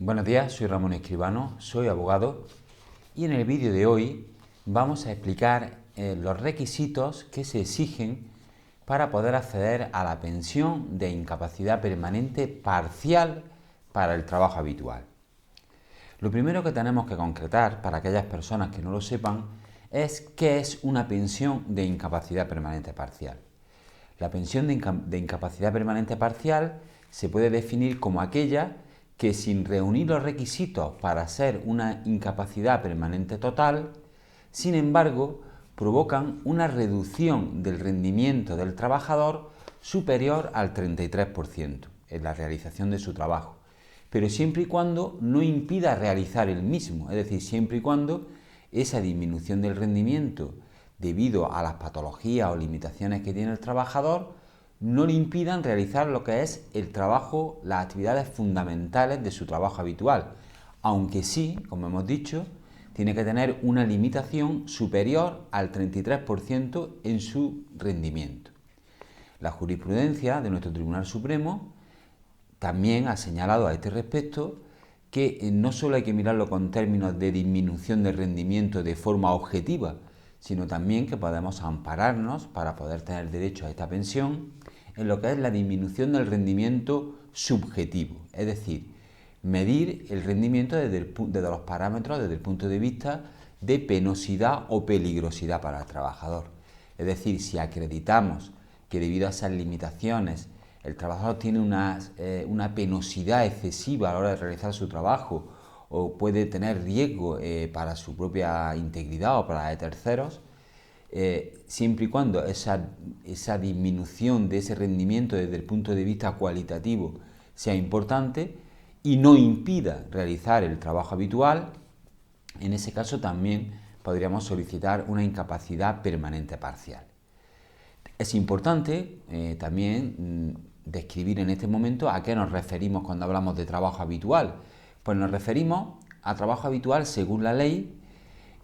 Buenos días, soy Ramón Escribano, soy abogado y en el vídeo de hoy vamos a explicar los requisitos que se exigen para poder acceder a la pensión de incapacidad permanente parcial para el trabajo habitual. Lo primero que tenemos que concretar para aquellas personas que no lo sepan es qué es una pensión de incapacidad permanente parcial. La pensión de incapacidad permanente parcial se puede definir como aquella que sin reunir los requisitos para ser una incapacidad permanente total, sin embargo, provocan una reducción del rendimiento del trabajador superior al 33% en la realización de su trabajo, pero siempre y cuando no impida realizar el mismo, es decir, siempre y cuando esa disminución del rendimiento debido a las patologías o limitaciones que tiene el trabajador no le impidan realizar lo que es el trabajo, las actividades fundamentales de su trabajo habitual, aunque sí, como hemos dicho, tiene que tener una limitación superior al 33% en su rendimiento. La jurisprudencia de nuestro Tribunal Supremo también ha señalado a este respecto que no solo hay que mirarlo con términos de disminución de rendimiento de forma objetiva, sino también que podemos ampararnos para poder tener derecho a esta pensión en lo que es la disminución del rendimiento subjetivo, es decir, medir el rendimiento desde los parámetros desde el punto de vista de penosidad o peligrosidad para el trabajador. Es decir, si acreditamos que debido a esas limitaciones el trabajador tiene una penosidad excesiva a la hora de realizar su trabajo o puede tener riesgo para su propia integridad o para la de terceros, siempre y cuando esa disminución de ese rendimiento desde el punto de vista cualitativo sea importante y no impida realizar el trabajo habitual, en ese caso también podríamos solicitar una incapacidad permanente parcial. Es importante también describir en este momento a qué nos referimos cuando hablamos de trabajo habitual. Pues nos referimos a trabajo habitual según la ley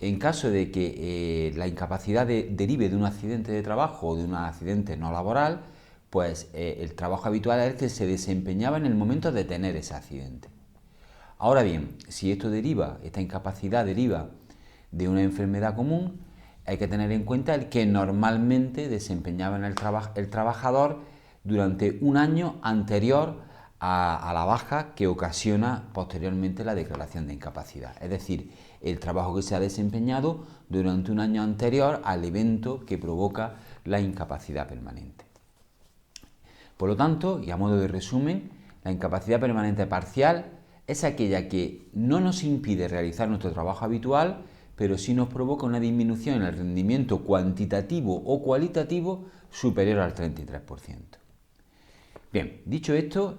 en caso de que la incapacidad derive de un accidente de trabajo o de un accidente no laboral, pues el trabajo habitual es el que se desempeñaba en el momento de tener ese accidente. Ahora bien, si esta incapacidad deriva de una enfermedad común, hay que tener en cuenta el que normalmente desempeñaba en el trabajador durante un año anterior a la baja que ocasiona posteriormente la declaración de incapacidad. Es decir, el trabajo que se ha desempeñado durante un año anterior al evento que provoca la incapacidad permanente. Por lo tanto, y a modo de resumen, la incapacidad permanente parcial es aquella que no nos impide realizar nuestro trabajo habitual, pero sí nos provoca una disminución en el rendimiento cuantitativo o cualitativo superior al 33%. Bien, dicho esto,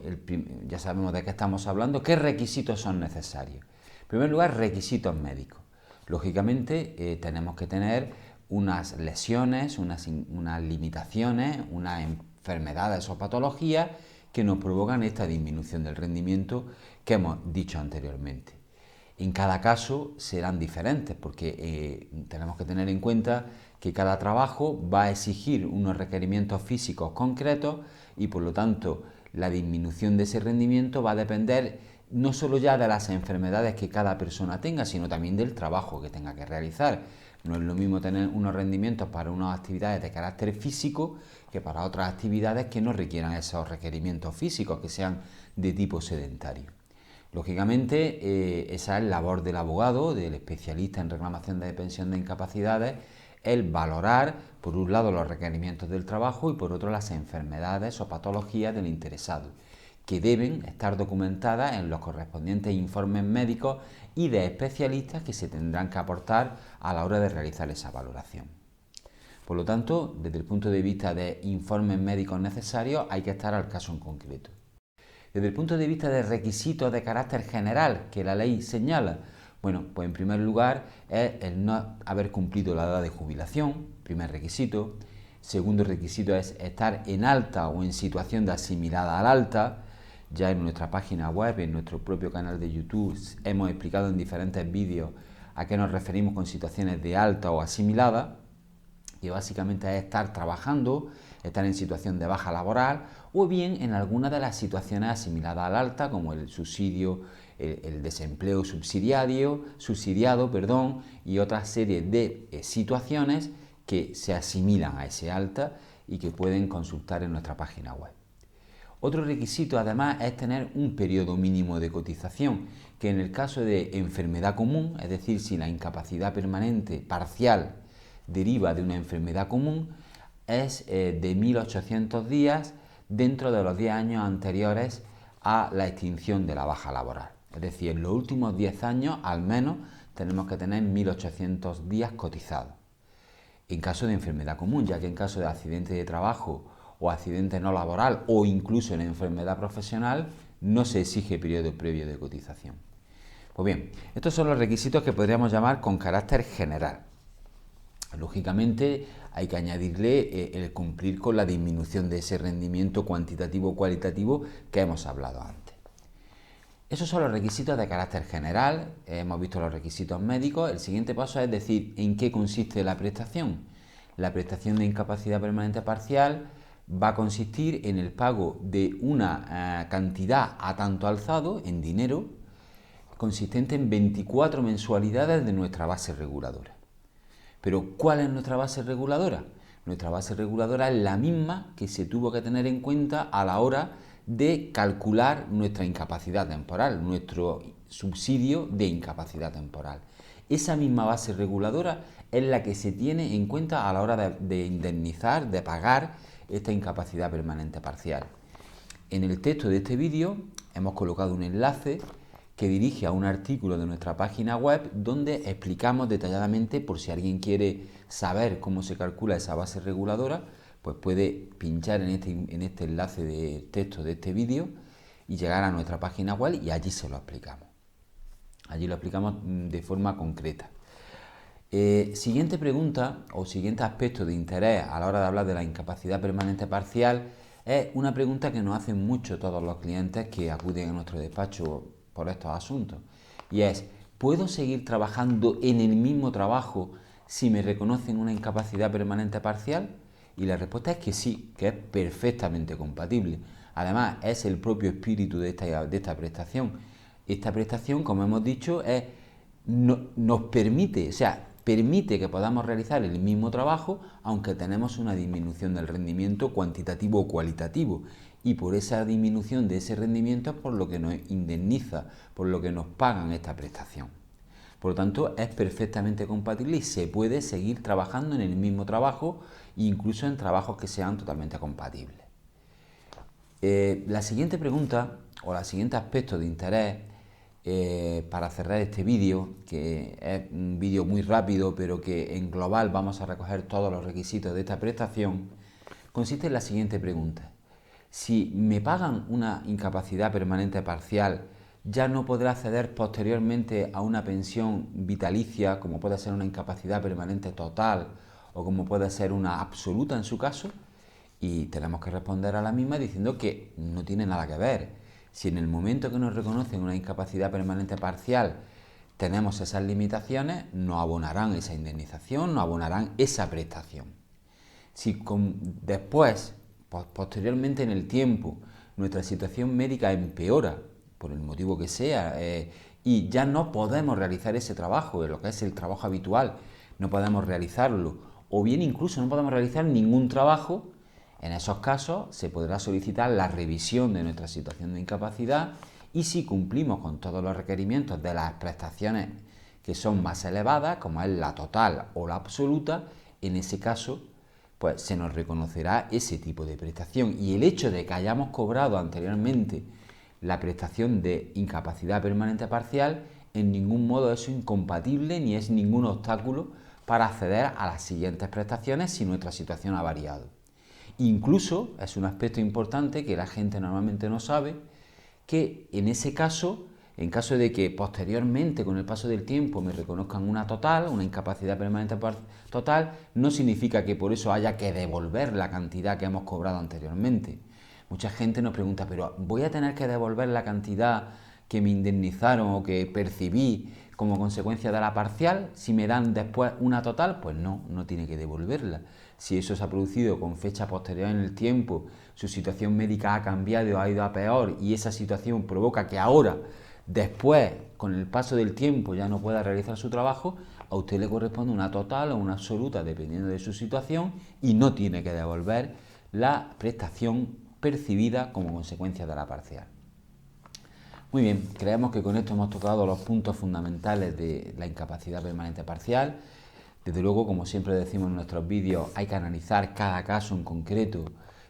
ya sabemos de qué estamos hablando, qué requisitos son necesarios. En primer lugar, requisitos médicos. Lógicamente, tenemos que tener unas lesiones, unas limitaciones, unas enfermedades o patologías que nos provocan esta disminución del rendimiento que hemos dicho anteriormente. En cada caso serán diferentes porque tenemos que tener en cuenta que cada trabajo va a exigir unos requerimientos físicos concretos y por lo tanto la disminución de ese rendimiento va a depender no solo ya de las enfermedades que cada persona tenga, sino también del trabajo que tenga que realizar. No es lo mismo tener unos rendimientos para unas actividades de carácter físico que para otras actividades que no requieran esos requerimientos físicos, que sean de tipo sedentario. Lógicamente, esa es la labor del abogado, del especialista en reclamación de pensión de incapacidades, el valorar, por un lado, los requerimientos del trabajo y por otro, las enfermedades o patologías del interesado, que deben estar documentadas en los correspondientes informes médicos y de especialistas que se tendrán que aportar a la hora de realizar esa valoración. Por lo tanto, desde el punto de vista de informes médicos necesarios, hay que estar al caso en concreto. Desde el punto de vista de requisitos de carácter general que la ley señala, bueno, pues en primer lugar es el no haber cumplido la edad de jubilación, primer requisito. Segundo requisito es estar en alta o en situación de asimilada al alta. Ya en nuestra página web, en nuestro propio canal de YouTube, hemos explicado en diferentes vídeos a qué nos referimos con situaciones de alta o asimilada, que básicamente es estar trabajando, estar en situación de baja laboral o bien en alguna de las situaciones asimiladas al alta, como el subsidio el desempleo subsidiado, perdón, y otra serie de situaciones que se asimilan a ese alta y que pueden consultar en nuestra página web. Otro requisito además es tener un periodo mínimo de cotización, que en el caso de enfermedad común, es decir, si la incapacidad permanente parcial deriva de una enfermedad común, es de 1.800 días dentro de los 10 años anteriores a la extinción de la baja laboral. Es decir, en los últimos 10 años al menos tenemos que tener 1.800 días cotizados. En caso de enfermedad común, ya que en caso de accidente de trabajo o accidente no laboral o incluso en enfermedad profesional no se exige periodo previo de cotización. Pues bien, estos son los requisitos que podríamos llamar con carácter general. Lógicamente hay que añadirle el cumplir con la disminución de ese rendimiento cuantitativo o cualitativo que hemos hablado antes. Esos son los requisitos de carácter general, hemos visto los requisitos médicos. El siguiente paso es decir en qué consiste la prestación. La prestación de incapacidad permanente parcial va a consistir en el pago de una cantidad a tanto alzado en dinero consistente en 24 mensualidades de nuestra base reguladora. Pero ¿cuál es nuestra base reguladora? Nuestra base reguladora es la misma que se tuvo que tener en cuenta a la hora de calcular nuestra incapacidad temporal, nuestro subsidio de incapacidad temporal. Esa misma base reguladora es la que se tiene en cuenta a la hora de indemnizar, de pagar esta incapacidad permanente parcial. En el texto de este vídeo hemos colocado un enlace que dirige a un artículo de nuestra página web donde explicamos detalladamente, por si alguien quiere saber cómo se calcula esa base reguladora, pues puede pinchar en este enlace de texto de este vídeo y llegar a nuestra página web y allí se lo explicamos. Allí lo explicamos de forma concreta. Siguiente pregunta o siguiente aspecto de interés a la hora de hablar de la incapacidad permanente parcial es una pregunta que nos hacen mucho todos los clientes que acuden a nuestro despacho por estos asuntos, y es: ¿puedo seguir trabajando en el mismo trabajo si me reconocen una incapacidad permanente parcial? Y la respuesta es que sí, que es perfectamente compatible. Además, es el propio espíritu de esta prestación. Esta prestación, como hemos dicho, nos permite, permite que podamos realizar el mismo trabajo aunque tenemos una disminución del rendimiento cuantitativo o cualitativo, y por esa disminución de ese rendimiento es por lo que nos indemniza, por lo que nos pagan esta prestación. Por lo tanto, es perfectamente compatible y se puede seguir trabajando en el mismo trabajo, incluso en trabajos que sean totalmente compatibles. La siguiente pregunta o el siguiente aspecto de interés para cerrar este vídeo, que es un vídeo muy rápido pero que en global vamos a recoger todos los requisitos de esta prestación, consiste en la siguiente pregunta: si me pagan una incapacidad permanente parcial, ya no podré acceder posteriormente a una pensión vitalicia, como puede ser una incapacidad permanente total o como puede ser una absoluta en su caso. Y tenemos que responder a la misma diciendo que no tiene nada que ver. Si en el momento que nos reconocen una incapacidad permanente parcial tenemos esas limitaciones, nos abonarán esa indemnización, nos abonarán esa prestación. Si después, posteriormente en el tiempo, nuestra situación médica empeora, por el motivo que sea, y ya no podemos realizar ese trabajo, lo que es el trabajo habitual, no podemos realizarlo, o bien incluso no podemos realizar ningún trabajo, en esos casos se podrá solicitar la revisión de nuestra situación de incapacidad, y si cumplimos con todos los requerimientos de las prestaciones que son más elevadas, como es la total o la absoluta, en ese caso pues se nos reconocerá ese tipo de prestación. Y el hecho de que hayamos cobrado anteriormente la prestación de incapacidad permanente parcial en ningún modo es incompatible ni es ningún obstáculo para acceder a las siguientes prestaciones si nuestra situación ha variado. Incluso es un aspecto importante que la gente normalmente no sabe, que en ese caso, en caso de que posteriormente con el paso del tiempo me reconozcan una incapacidad permanente total, no significa que por eso haya que devolver la cantidad que hemos cobrado anteriormente. Mucha gente nos pregunta: ¿pero voy a tener que devolver la cantidad que me indemnizaron o que percibí como consecuencia de la parcial si me dan después una total? Pues no, no tiene que devolverla. Si eso se ha producido con fecha posterior en el tiempo, su situación médica ha cambiado o ha ido a peor y esa situación provoca que ahora después, con el paso del tiempo, ya no pueda realizar su trabajo, a usted le corresponde una total o una absoluta, dependiendo de su situación, y no tiene que devolver la prestación percibida como consecuencia de la parcial. Muy bien, creemos que con esto hemos tocado los puntos fundamentales de la incapacidad permanente parcial. Desde luego, como siempre decimos en nuestros vídeos, hay que analizar cada caso en concreto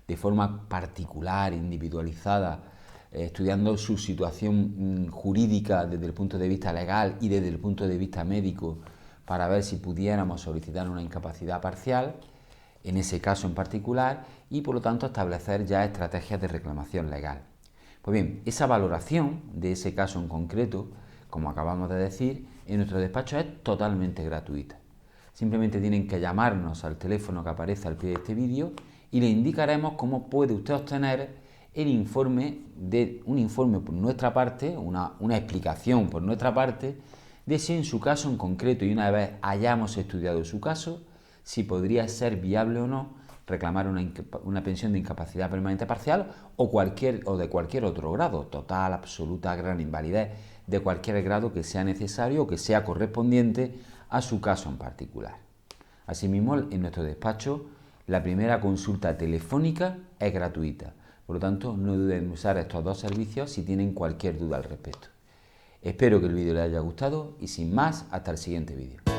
de forma particular, individualizada, estudiando su situación jurídica desde el punto de vista legal y desde el punto de vista médico, para ver si pudiéramos solicitar una incapacidad parcial, en ese caso en particular, y por lo tanto establecer ya estrategias de reclamación legal. Pues bien, esa valoración de ese caso en concreto, como acabamos de decir, en nuestro despacho es totalmente gratuita. Simplemente tienen que llamarnos al teléfono que aparece al pie de este vídeo y le indicaremos cómo puede usted obtener un informe por nuestra parte, una explicación por nuestra parte, de si en su caso en concreto, y una vez hayamos estudiado su caso, si podría ser viable o no reclamar una pensión de incapacidad permanente parcial o de cualquier otro grado, total, absoluta, gran invalidez, de cualquier grado que sea necesario o que sea correspondiente a su caso en particular. Asimismo, en nuestro despacho, la primera consulta telefónica es gratuita. Por lo tanto, no duden en usar estos dos servicios si tienen cualquier duda al respecto. Espero que el vídeo les haya gustado y sin más, hasta el siguiente vídeo.